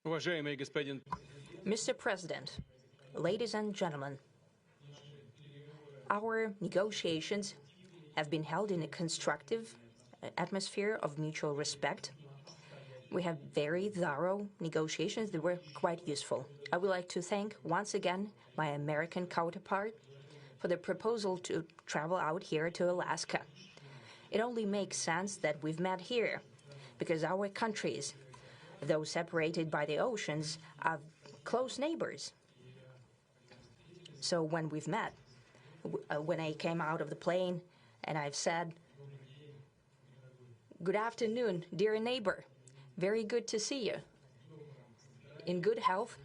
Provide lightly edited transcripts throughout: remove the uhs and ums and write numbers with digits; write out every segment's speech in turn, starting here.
Mr. President, ladies and gentlemen, our negotiations have been held in a constructive atmosphere of mutual respect. We have very thorough negotiations that were quite useful. I would like to thank once again my American counterpart for the proposal to travel out here to Alaska. It only makes sense that we've met here, because our countries, though separated by the oceans, are close neighbors. So when we've met, when I came out of the plane and I've said, "Good afternoon, dear neighbor. Very good to see you. In good health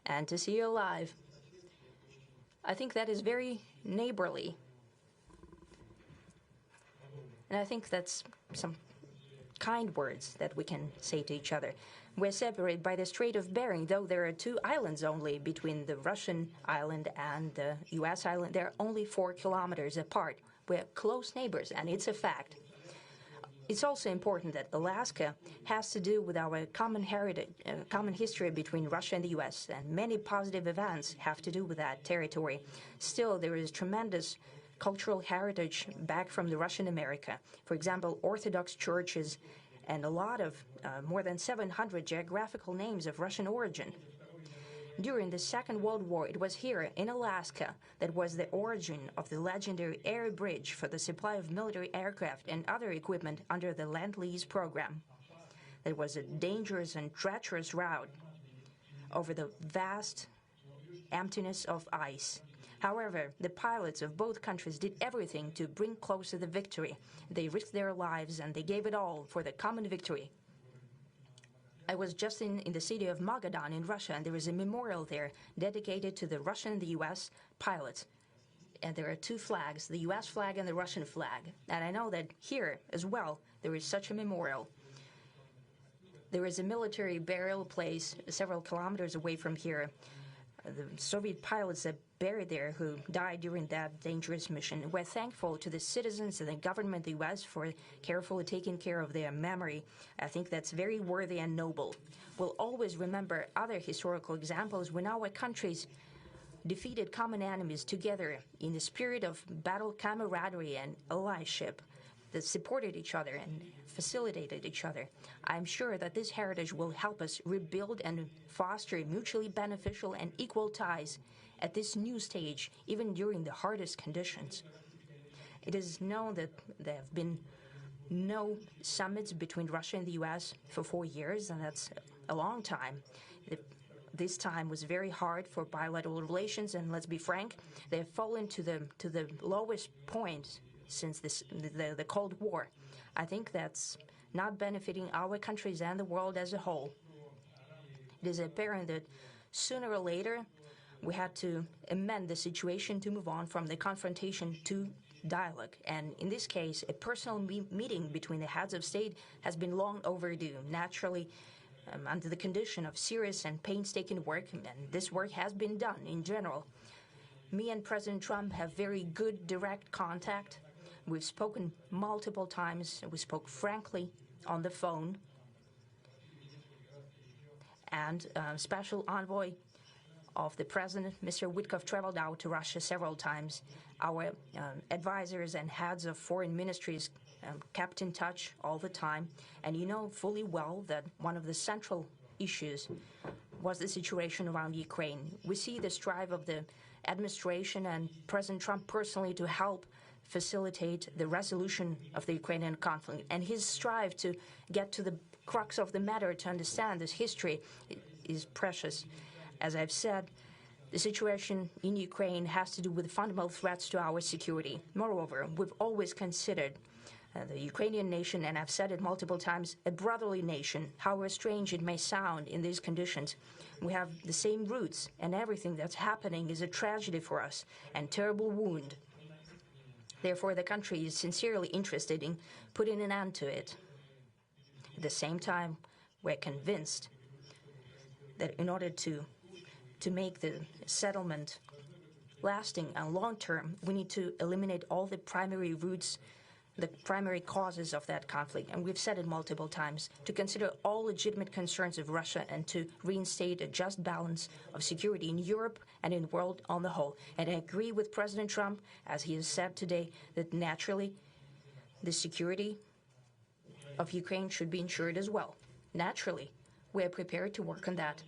and to see you alive." I think that is very neighborly. And I think that's some kind words that we can say to each other. We're separated by the Strait of Bering, though there are 2 islands only between the Russian island and the U.S. island. They're only 4 kilometers apart. We're close neighbors, and it's a fact. It's also important that Alaska has to do with our common heritage, common history between Russia and the U.S., and many positive events have to do with that territory. Still, there is tremendous cultural heritage back from the Russian America. For example, Orthodox churches and a lot of more than 700 geographical names of Russian origin. During the Second World War, it was here in Alaska that was the origin of the legendary air bridge for the supply of military aircraft and other equipment under the Lend-Lease program. It was a dangerous and treacherous route over the vast emptiness of ice. However, the pilots of both countries did everything to bring closer the victory. They risked their lives and they gave it all for the common victory. I was just in the city of Magadan in Russia, and there is a memorial there dedicated to the Russian and the U.S. pilots. And there are 2 flags, the U.S. flag and the Russian flag. And I know that here as well there is such a memorial. There is a military burial place several kilometers away from here. The Soviet pilots that buried there who died during that dangerous mission. We're thankful to the citizens and the government of the U.S. for carefully taking care of their memory. I think that's very worthy and noble. We'll always remember other historical examples when our countries defeated common enemies together in the spirit of battle camaraderie and allyship that supported each other and facilitated each other. I'm sure that this heritage will help us rebuild and foster mutually beneficial and equal ties at this new stage, even during the hardest conditions. It is known that there have been no summits between Russia and the U.S. for 4 years, and that's a long time. This time was very hard for bilateral relations, and let's be frank, they have fallen to the lowest point since the Cold War. I think that's not benefiting our countries and the world as a whole. It is apparent that sooner or later we had to amend the situation to move on from the confrontation to dialogue. And in this case, a personal meeting between the heads of state has been long overdue, naturally under the condition of serious and painstaking work, and this work has been done in general. Me and President Trump have very good direct contact. We've spoken multiple times. We spoke frankly on the phone. And Special Envoy of the President, Mr. Witkoff, traveled out to Russia several times. Our advisors and heads of foreign ministries kept in touch all the time. And you know fully well that one of the central issues was the situation around Ukraine. We see the strive of the administration and President Trump personally to help facilitate the resolution of the Ukrainian conflict. And his strive to get to the crux of the matter, to understand this history, is precious. As I've said, the situation in Ukraine has to do with fundamental threats to our security. Moreover, we've always considered the Ukrainian nation, and I've said it multiple times, a brotherly nation, however strange it may sound in these conditions. We have the same roots, and everything that's happening is a tragedy for us and terrible wound. Therefore, the country is sincerely interested in putting an end to it. At the same time, we're convinced that in order to make the settlement lasting and long-term, we need to eliminate all the primary roots the primary causes of that conflict, and we've said it multiple times, to consider all legitimate concerns of Russia and to reinstate a just balance of security in Europe and in the world on the whole. And I agree with President Trump, as he has said today, that naturally the security of Ukraine should be ensured as well. Naturally, we are prepared to work on that.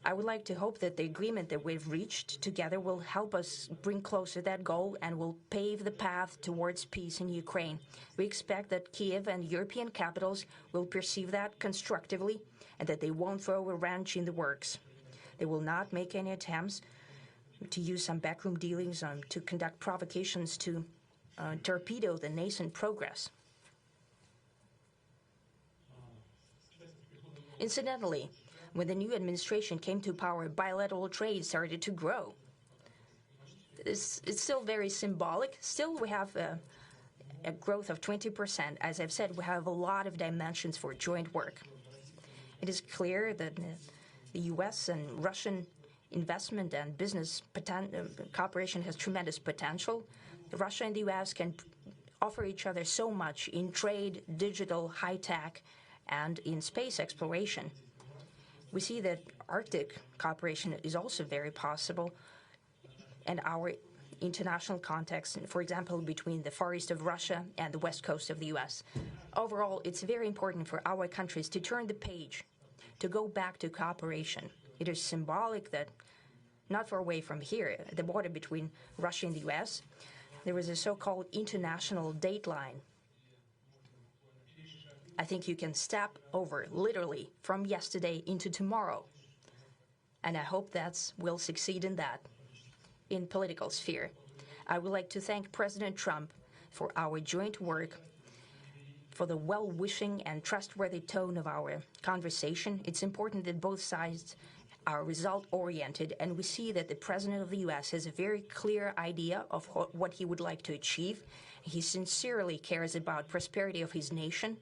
I would like to hope that the agreement that we've reached together will help us bring closer that goal and will pave the path towards peace in Ukraine. We expect that Kiev and European capitals will perceive that constructively and that they won't throw a wrench in the works. They will not make any attempts to use some backroom dealings to conduct provocations to torpedo the nascent progress. Incidentally, when the new administration came to power, bilateral trade started to grow. It's still very symbolic. Still, we have a growth of 20%. As I've said, we have a lot of dimensions for joint work. It is clear that the U.S. and Russian investment and business cooperation has tremendous potential. Russia and the U.S. can offer each other so much in trade, digital, high-tech, and in space exploration. We see that Arctic cooperation is also very possible, and our international context, for example, between the Far East of Russia and the West Coast of the U.S. Overall, it's very important for our countries to turn the page, to go back to cooperation. It is symbolic that not far away from here, the border between Russia and the U.S., there was a so-called international date line. I think you can step over, literally, from yesterday into tomorrow. And I hope that we'll succeed in that, in political sphere. I would like to thank President Trump for our joint work, for the well-wishing and trustworthy tone of our conversation. It's important that both sides are result-oriented, and we see that the President of the U.S. has a very clear idea of what he would like to achieve. He sincerely cares about prosperity of his nation.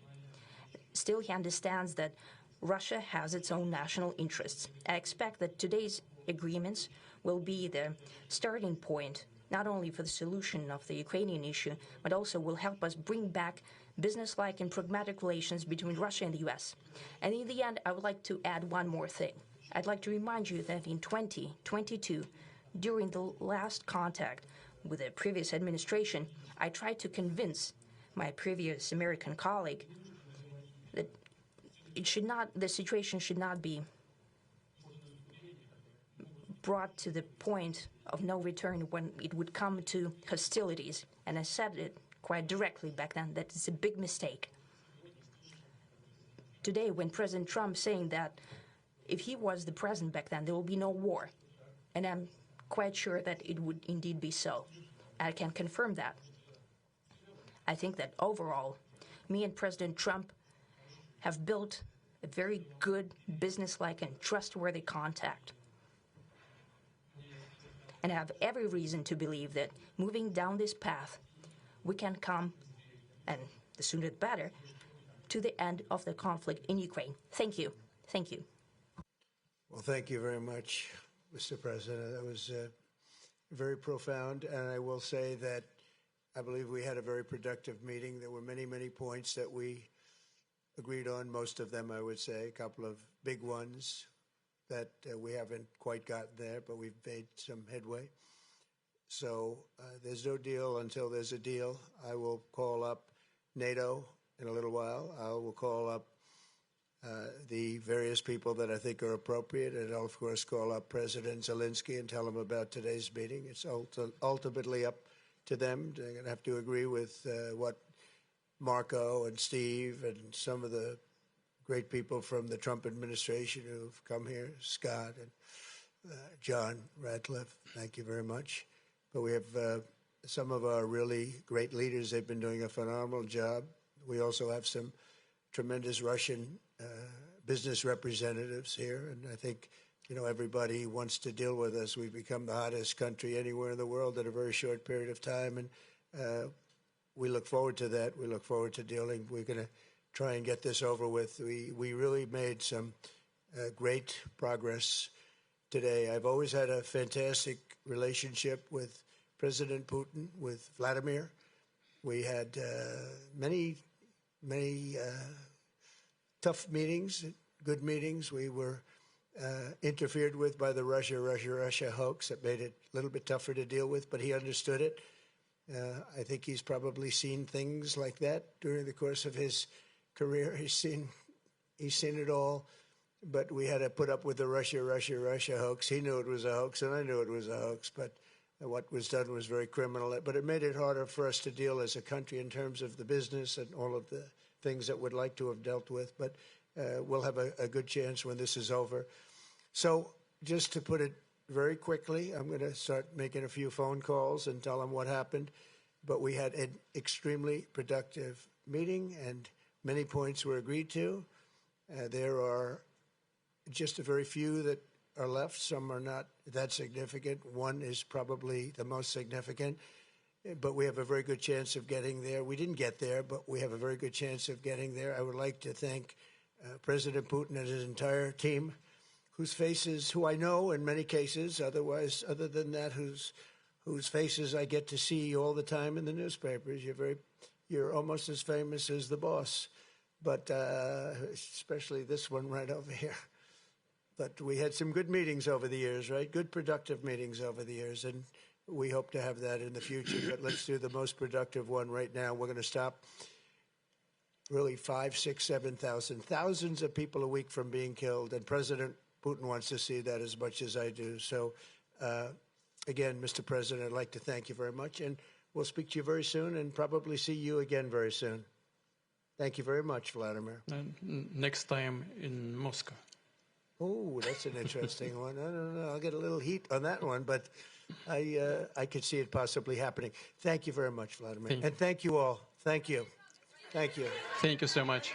Still, he understands that Russia has its own national interests. I expect that today's agreements will be the starting point, not only for the solution of the Ukrainian issue, but also will help us bring back business-like and pragmatic relations between Russia and the U.S. And in the end, I would like to add one more thing. I'd like to remind you that in 2022, during the last contact with the previous administration, I tried to convince my previous American colleague that the situation should not be brought to the point of no return when it would come to hostilities. And I said it quite directly back then, that it's a big mistake. Today, when President Trump saying that if he was the president back then, there will be no war. And I'm quite sure that it would indeed be so. I can confirm that. I think that overall, me and President Trump have built a very good, business-like and trustworthy contact. And I have every reason to believe that moving down this path, we can come, and the sooner the better, to the end of the conflict in Ukraine. Thank you. Thank you. Well, thank you very much, Mr. President. That was very profound. And I will say that I believe we had a very productive meeting. There were many, many points that we agreed on, most of them, I would say, a couple of big ones that we haven't quite gotten there, but we've made some headway. So there's no deal until there's a deal. I will call up NATO in a little while. I will call up the various people that I think are appropriate, and I'll, of course, call up President Zelensky and tell him about today's meeting. It's ultimately up to them. They're going to have to agree with what Marco and Steve and some of the great people from the Trump administration who've come here, Scott and John Ratcliffe, thank you very much. But we have some of our really great leaders. They've been doing a phenomenal job. We also have some tremendous Russian business representatives here, and I think, you know, everybody wants to deal with us. We've become the hottest country anywhere in the world in a very short period of time, and we look forward to that. We look forward to dealing. We're going to try and get this over with. We really made some great progress today. I've always had a fantastic relationship with President Putin, with Vladimir. We had many tough meetings, good meetings. We were interfered with by the Russia hoax. That made it a little bit tougher to deal with, but he understood it. I think he's probably seen things like that during the course of his career. He's seen it all, but we had to put up with the Russia hoax. He knew it was a hoax, and I knew it was a hoax, but what was done was very criminal. But it made it harder for us to deal as a country in terms of the business and all of the things that we'd like to have dealt with. But we'll have a good chance when this is over. So just to put it very quickly, I'm going to start making a few phone calls and tell them what happened. But we had an extremely productive meeting, and many points were agreed to. There are just a very few that are left. Some are not that significant. One is probably the most significant, but we have a very good chance of getting there. We didn't get there, but we have a very good chance of getting there. I would like to thank President Putin and his entire team, who I know in many cases, other than that, whose faces I get to see all the time in the newspapers. You're almost as famous as the boss, but especially this one right over here. But we had some good meetings over the years, right? Good, productive meetings over the years, and we hope to have that in the future. But let's do the most productive one right now. We're going to stop really 5, 6, 7,000, thousands of people a week from being killed, and President Putin wants to see that as much as I do. So, again, Mr. President, I'd like to thank you very much, and we'll speak to you very soon and probably see you again very soon. Thank you very much, Vladimir. Next time in Moscow. Oh, that's an interesting one. I don't know. I'll get a little heat on that one, but I could see it possibly happening. Thank you very much, Vladimir. And thank you all. Thank you. Thank you. Thank you so much.